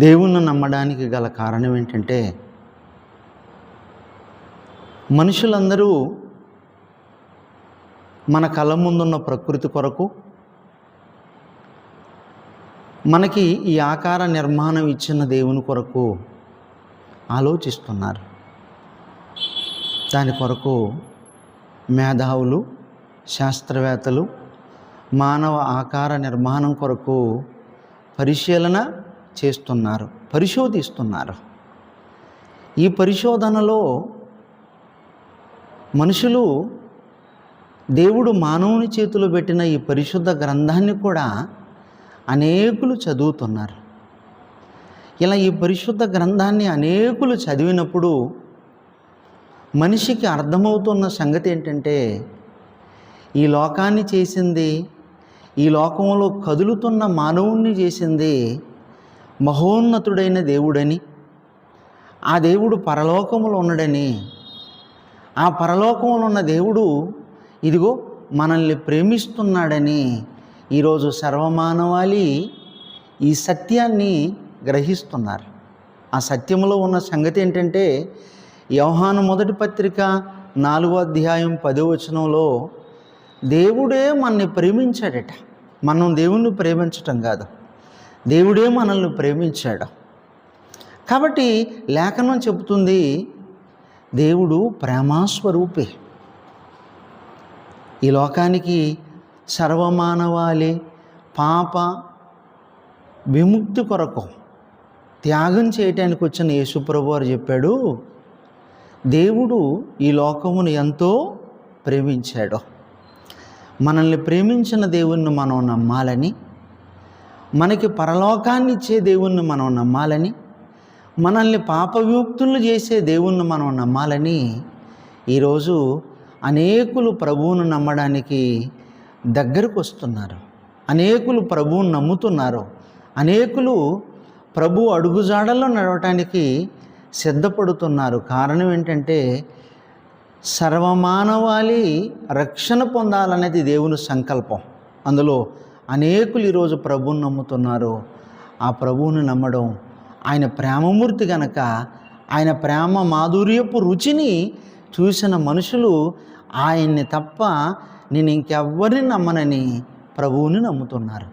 దేవుణ్ణి నమ్మడానికి గల కారణం ఏంటంటే, మనుషులందరూ మన కళ్ళ ముందున్న ప్రకృతి కొరకు, మనకి ఈ ఆకార నిర్మాణం ఇచ్చిన దేవుని కొరకు ఆలోచిస్తున్నారు. దాని కొరకు మేధావులు, శాస్త్రవేత్తలు మానవ ఆకార నిర్మాణం కొరకు పరిశీలన చేస్తున్నారు, పరిశోధిస్తున్నారు. ఈ పరిశోధనలో మనుషులు దేవుడు మానవుని చేతిలో పెట్టిన ఈ పరిశుద్ధ గ్రంథాన్ని కూడా అనేకులు చదువుతున్నారు. ఇలా ఈ పరిశుద్ధ గ్రంథాన్ని అనేకులు చదివినప్పుడు మనిషికి అర్థమవుతున్న సంగతి ఏంటంటే, ఈ లోకాన్ని చేసింది, ఈ లోకంలో కదులుతున్న మానవుణ్ణి చేసింది మహోన్నతుడైన దేవుడని, ఆ దేవుడు పరలోకములో ఉన్నాడని, ఆ పరలోకంలో ఉన్న దేవుడు ఇదిగో మనల్ని ప్రేమిస్తున్నాడని ఈరోజు సర్వమానవాళి ఈ సత్యాన్ని గ్రహిస్తున్నారు. ఆ సత్యంలో ఉన్న సంగతి ఏంటంటే, యోహాను మొదటి పత్రిక 4వ అధ్యాయం 10వ వచనంలో దేవుడే మనల్ని ప్రేమించాడట. మనం దేవుణ్ణి ప్రేమించటం కాదు, దేవుడే మనల్ని ప్రేమించాడు. కాబట్టి లేఖనం చెబుతుంది, దేవుడు ప్రేమాస్వరూపే. ఈ లోకానికి సర్వమానవాళి పాప విముక్తి కొరకు త్యాగం చేయటానికి వచ్చిన యేసుప్రభు వారు చెప్పాడు, దేవుడు ఈ లోకమును ఎంతో ప్రేమించాడు. మనల్ని ప్రేమించిన దేవుణ్ణి మనం నమ్మాలని, మనకి పరలోకాన్ని ఇచ్చే దేవుణ్ణి మనం నమ్మాలని, మనల్ని పాప విముక్తులు చేసే దేవుణ్ణి మనం నమ్మాలని ఈరోజు అనేకులు ప్రభువును నమ్మడానికి దగ్గరకు వస్తున్నారు. అనేకులు ప్రభువును నమ్ముతున్నారు. అనేకులు ప్రభు అడుగుజాడల్లో నడవటానికి సిద్ధపడుతున్నారు. కారణం ఏంటంటే, సర్వమానవాళి రక్షణ పొందాలనేది దేవుని సంకల్పం. అందులో అనేకులు ఈరోజు ప్రభువును నమ్ముతున్నారు. ఆ ప్రభువుని నమ్మడం ఆయన ప్రేమమూర్తి గనక, ఆయన ప్రేమ మాధుర్యపు రుచిని చూసిన మనుషులు ఆయన్ని తప్ప నేను ఇంకెవ్వరిని నమ్మనని ప్రభువుని నమ్ముతున్నారు.